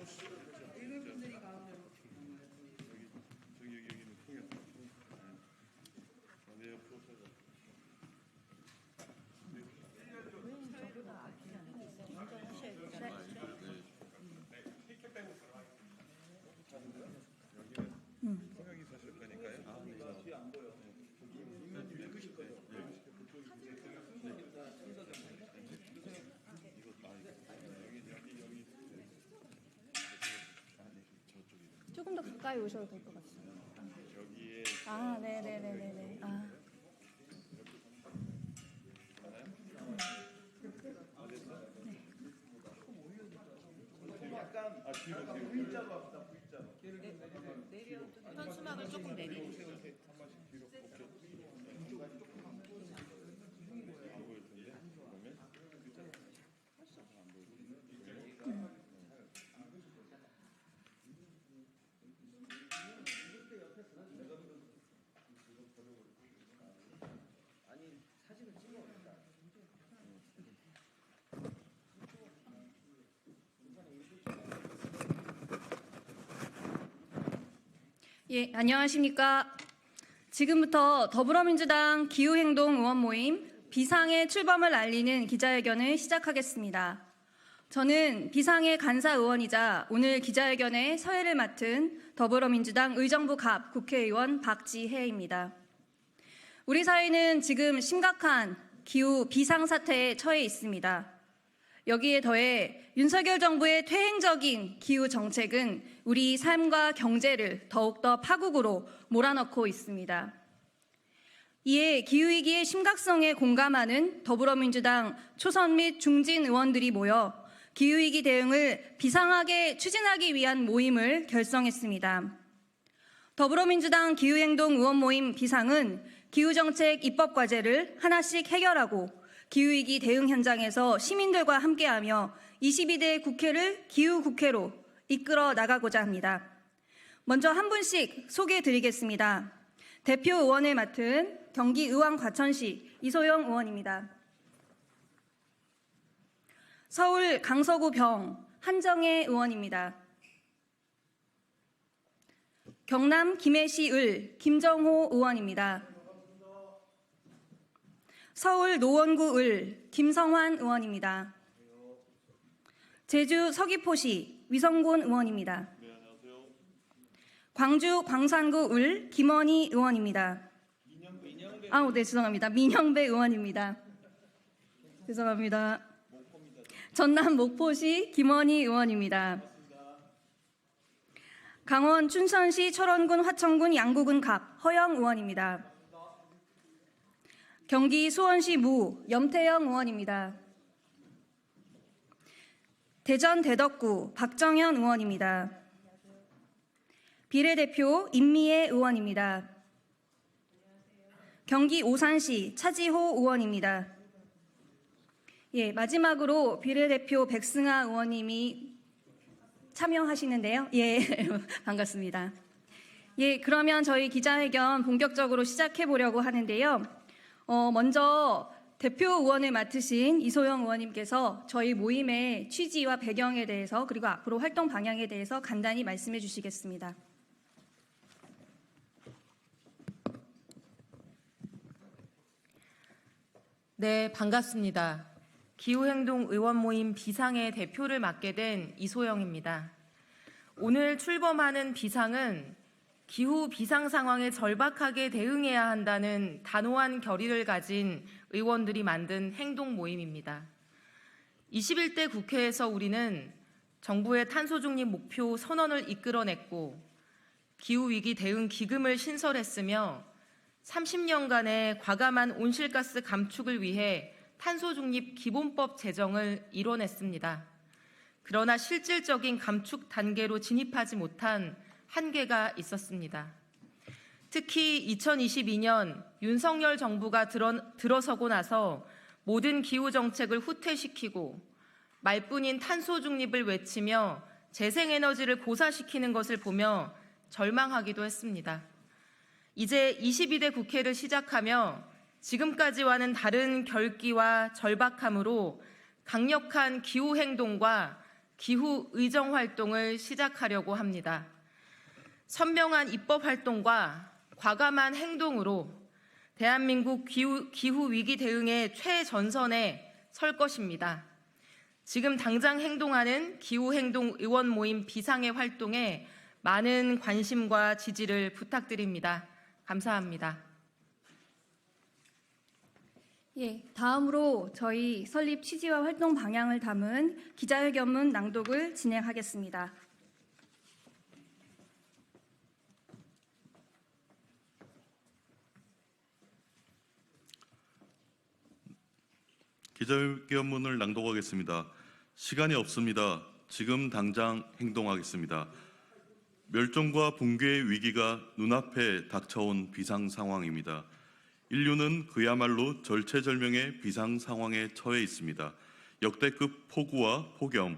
읽을 분들이 가운데로. 여기는 통역. 내 옆으로 서자. 여기는 통역이 서실 거니까요. 뒤에 안 보여. 읽으실 거예요. 조금 더 가까이 오셔도 될 것 같습니다. 여기에 아, 네네네네네. 아. 약간 뒤로 V자로 합시다. V자로. 현수막을 조금 내리세요. 한 번씩 뒤로. 오케이. 안 보일 텐데. 그러면 안 보이고. 아니 사진을 찍어. 예, 안녕하십니까. 지금부터 더불어민주당 기후행동 의원 모임 비상의 출범을 알리는 기자회견을 시작하겠습니다. 저는 비상의 간사 의원이자 오늘 기자회견의 서해를 맡은 더불어민주당 의정부 갑 국회의원 박지혜입니다. 우리 사회는 지금 심각한 기후 비상사태에 처해 있습니다. 여기에 더해 윤석열 정부의 퇴행적인 기후 정책은 우리 삶과 경제를 더욱더 파국으로 몰아넣고 있습니다. 이에 기후위기의 심각성에 공감하는 더불어민주당 초선 및 중진 의원들이 모여 기후위기 대응을 비상하게 추진하기 위한 모임을 결성했습니다. 더불어민주당 기후행동 의원 모임 비상은 기후정책 입법 과제를 하나씩 해결하고 기후위기 대응 현장에서 시민들과 함께하며 22대 국회를 기후국회로 이끌어 나가고자 합니다. 먼저 한 분씩 소개해드리겠습니다. 대표 의원을 맡은 경기 의왕 과천시 이소영 의원입니다. 서울 강서구 병 한정혜 의원입니다. 경남 김해시 을 김정호 의원입니다. 서울 노원구 을 김성환 의원입니다. 제주 서귀포시 위성곤 의원입니다. 네, 안녕하세요. 광주 광산구 을 김원희 의원입니다. 네, 죄송합니다. 민영배 의원입니다. 죄송합니다. 전남 목포시 김원희 의원입니다. 강원 춘천시 철원군 화천군 양구군 갑 허영 의원입니다. 경기 수원시 무 염태영 의원입니다. 대전 대덕구 박정현 의원입니다. 비례대표 임미애 의원입니다. 경기 오산시 차지호 의원입니다. 예, 마지막으로 비례대표 백승아 의원님이 참여하시는데요. 예, 반갑습니다. 예, 그러면 저희 기자회견 본격적으로 시작해 보려고 하는데요. 먼저 대표 의원을 맡으신 이소영 의원님께서 저희 모임의 취지와 배경에 대해서 그리고 앞으로 활동 방향에 대해서 간단히 말씀해 주시겠습니다. 네, 반갑습니다. 기후행동 의원 모임 비상의 대표를 맡게 된 이소영입니다. 오늘 출범하는 비상은 기후 비상 상황에 절박하게 대응해야 한다는 단호한 결의를 가진 의원들이 만든 행동 모임입니다. 21대 국회에서 우리는 정부의 탄소 중립 목표 선언을 이끌어냈고 기후위기 대응 기금을 신설했으며 30년간의 과감한 온실가스 감축을 위해 탄소 중립 기본법 제정을 이뤄냈습니다. 그러나 실질적인 감축 단계로 진입하지 못한 한계가 있었습니다. 특히 2022년 윤석열 정부가 들어서고 나서 모든 기후 정책을 후퇴시키고 말뿐인 탄소 중립을 외치며 재생에너지를 고사시키는 것을 보며 절망하기도 했습니다. 이제 22대 국회를 시작하며 지금까지와는 다른 결기와 절박함으로 강력한 기후 행동과 기후 의정 활동을 시작하려고 합니다. 선명한 입법 활동과 과감한 행동으로 대한민국 기후 위기 대응의 최전선에 설 것입니다. 지금 당장 행동하는 기후행동 의원 모임 비상의 활동에 많은 관심과 지지를 부탁드립니다. 감사합니다. 예, 다음으로 저희 설립 취지와 활동 방향을 담은 기자회견문 낭독을 진행하겠습니다. 기자회견문을 낭독하겠습니다. 시간이 없습니다. 지금 당장 행동하겠습니다. 멸종과 붕괴의 위기가 눈앞에 닥쳐온 비상 상황입니다. 인류는 그야말로 절체절명의 비상 상황에 처해 있습니다. 역대급 폭우와 폭염,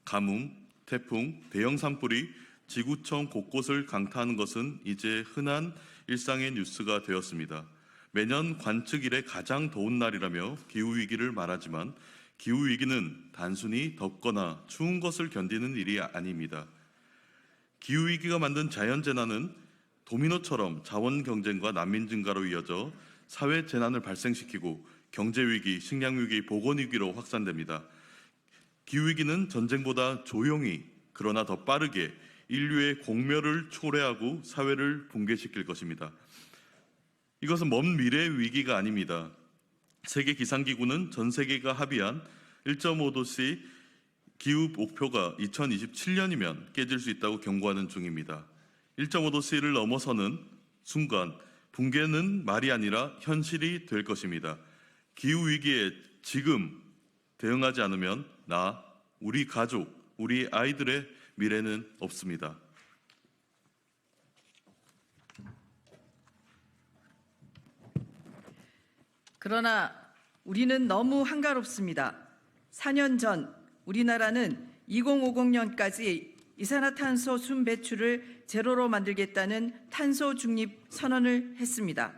가뭄, 태풍, 대형 산불이 지구촌 곳곳을 강타하는 것은 이제 흔한 일상의 뉴스가 되었습니다. 매년 관측 이래 가장 더운 날이라며 기후위기를 말하지만 기후위기는 단순히 덥거나 추운 것을 견디는 일이 아닙니다. 기후위기가 만든 자연재난은 도미노처럼 자원 경쟁과 난민 증가로 이어져 사회 재난을 발생시키고 경제위기, 식량위기, 보건위기로 확산됩니다. 기후위기는 전쟁보다 조용히 그러나 더 빠르게 인류의 공멸을 초래하고 사회를 붕괴시킬 것입니다. 이것은 먼 미래의 위기가 아닙니다. 세계기상기구는 전 세계가 합의한 1.5도씨 기후 목표가 2027년이면 깨질 수 있다고 경고하는 중입니다. 1.5도씨를 넘어서는 순간 붕괴는 말이 아니라 현실이 될 것입니다. 기후위기에 지금 대응하지 않으면 우리 가족, 우리 아이들의 미래는 없습니다. 그러나 우리는 너무 한가롭습니다. 4년 전 우리나라는 2050년까지 이산화탄소 순 배출을 제로로 만들겠다는 탄소 중립 선언을 했습니다.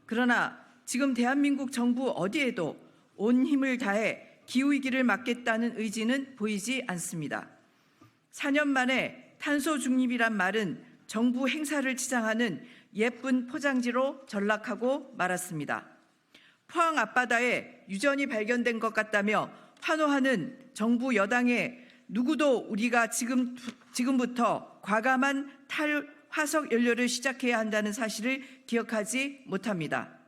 그러나 지금 대한민국 정부 어디에도 온 힘을 다해 기후위기를 막겠다는 의지는 보이지 않습니다. 4년 만에 탄소 중립이란 말은 정부 행사를 치장하는 예쁜 포장지로 전락하고 말았습니다. 포항 앞바다에 유전이 발견된 것 같다며 환호하는 정부 여당에 누구도 우리가 지금부터 과감한 탈화석 연료를 시작해야 한다는 사실을 기억하지 못합니다.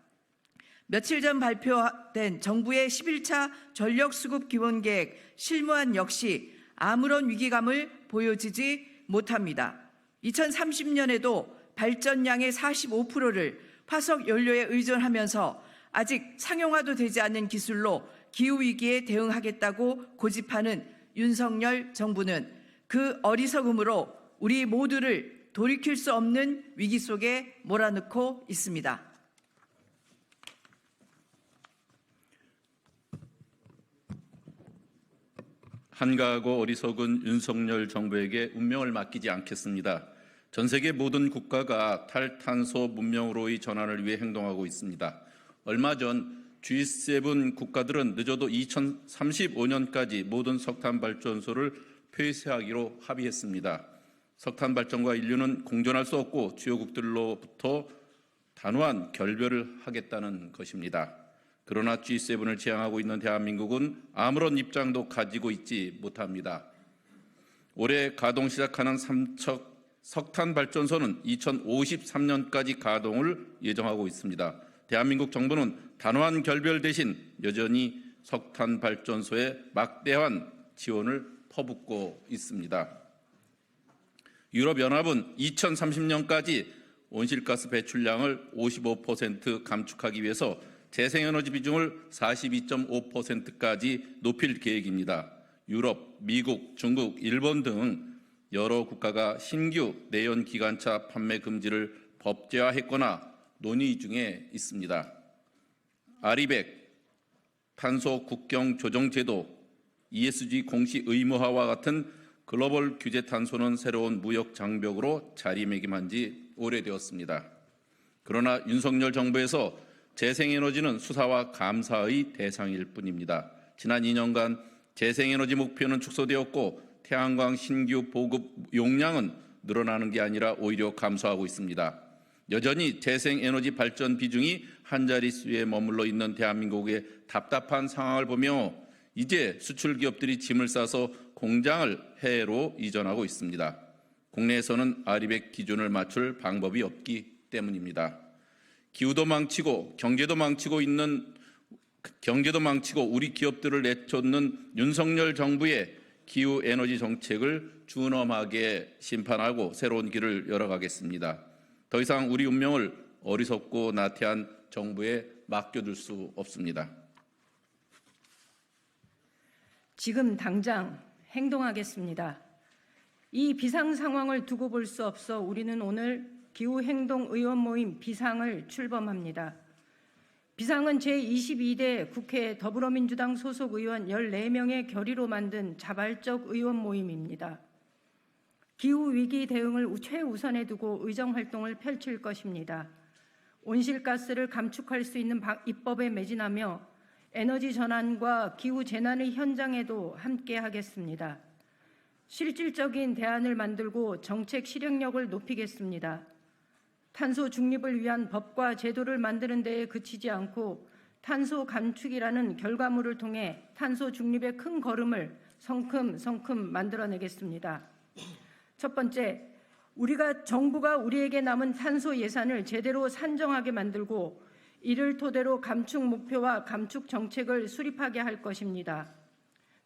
며칠 전 발표된 정부의 11차 전력수급 기본계획 실무안 역시 아무런 위기감을 보여주지 못합니다. 2030년에도 발전량의 45%를 화석 연료에 의존하면서 아직 상용화도 되지 않은 기술로 기후위기에 대응하겠다고 고집하는 윤석열 정부는 그 어리석음으로 우리 모두를 돌이킬 수 없는 위기 속에 몰아넣고 있습니다. 한가하고 어리석은 윤석열 정부에게 운명을 맡기지 않겠습니다. 전 세계 모든 국가가 탈탄소 문명으로의 전환을 위해 행동하고 있습니다. 얼마 전 G7 국가들은 늦어도 2035년까지 모든 석탄 발전소를 폐쇄하기로 합의했습니다. 석탄 발전과 인류는 공존할 수 없고 주요국들로부터 단호한 결별을 하겠다는 것입니다. 그러나 G7을 지향하고 있는 대한민국은 아무런 입장도 가지고 있지 못합니다. 올해 가동 시작하는 삼척 석탄 발전소는 2053년까지 가동을 예정하고 있습니다. 대한민국 정부는 단호한 결별 대신 여전히 석탄 발전소에 막대한 지원을 퍼붓고 있습니다. 유럽연합은 2030년까지 온실가스 배출량을 55% 감축하기 위해서 재생에너지 비중을 42.5%까지 높일 계획입니다. 유럽, 미국, 중국, 일본 등 여러 국가가 신규 내연기관차 판매 금지를 법제화했거나 논의 중에 있습니다. 아리백, 탄소 국경 조정 제도, ESG 공시 의무화와 같은 글로벌 규제 탄소는 새로운 무역 장벽으로 자리매김한 지 오래되었습니다. 그러나 윤석열 정부에서 재생에너지는 수사와 감사의 대상일 뿐입니다. 지난 2년간 재생에너지 목표는 축소되었고 태양광 신규 보급 용량은 늘어나는 게 아니라 오히려 감소하고 있습니다. 여전히 재생에너지 발전 비중이 한 자릿수에 머물러 있는 대한민국의 답답한 상황을 보며 이제 수출 기업들이 짐을 싸서 공장을 해외로 이전하고 있습니다. 국내에서는 아리백 기준을 맞출 방법이 없기 때문입니다. 기후도 망치고 경제도 망치고 우리 기업들을 내쫓는 윤석열 정부의 기후 에너지 정책을 준엄하게 심판하고 새로운 길을 열어가겠습니다. 더 이상 우리 운명을 어리석고 나태한 정부에 맡겨둘 수 없습니다. 지금 당장 행동하겠습니다. 이 비상 상황을 두고 볼 수 없어 우리는 오늘 기후행동 의원 모임 비상을 출범합니다. 비상은 제22대 국회 더불어민주당 소속 의원 14명의 결의로 만든 자발적 의원 모임입니다. 기후위기 대응을 최우선에 두고 의정활동을 펼칠 것입니다. 온실가스를 감축할 수 있는 입법에 매진하며 에너지 전환과 기후 재난의 현장에도 함께 하겠습니다. 실질적인 대안을 만들고 정책 실행력을 높이겠습니다. 탄소 중립을 위한 법과 제도를 만드는 데에 그치지 않고 탄소 감축이라는 결과물을 통해 탄소 중립의 큰 걸음을 성큼성큼 만들어내겠습니다. 첫 번째, 정부가 우리에게 남은 탄소 예산을 제대로 산정하게 만들고 이를 토대로 감축 목표와 감축 정책을 수립하게 할 것입니다.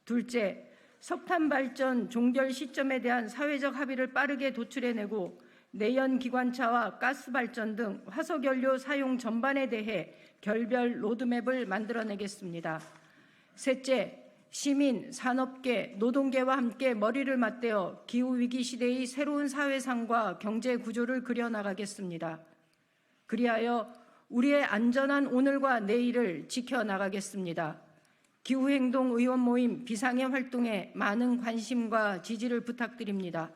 둘째, 석탄 발전 종결 시점에 대한 사회적 합의를 빠르게 도출해내고 내연 기관차와 가스 발전 등 화석연료 사용 전반에 대해 결별 로드맵을 만들어내겠습니다. 셋째, 시민, 산업계, 노동계와 함께 머리를 맞대어 기후위기 시대의 새로운 사회상과 경제 구조를 그려나가겠습니다. 그리하여 우리의 안전한 오늘과 내일을 지켜나가겠습니다. 기후행동 의원 모임 비상의 활동에 많은 관심과 지지를 부탁드립니다.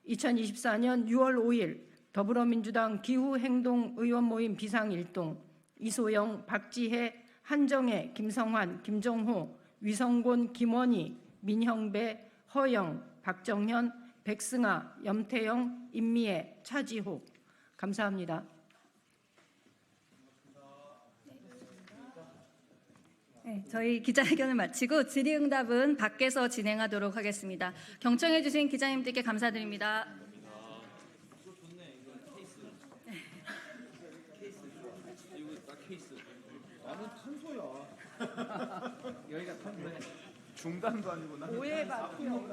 2024년 6월 5일 더불어민주당 기후행동 의원 모임 비상일동 이소영, 박지혜, 한정혜, 김성환, 김정호, 위성곤, 김원희, 민형배, 허영, 박정현, 백승아, 염태영, 임미애, 차지호. 감사합니다. 네, 저희 기자회견을 마치고 질의응답은 밖에서 진행하도록 하겠습니다. 경청해 주신 기자님들께 감사드립니다. 나는 탄소야. 여기가 탄소야. 중단도 아니고 나는 오해받고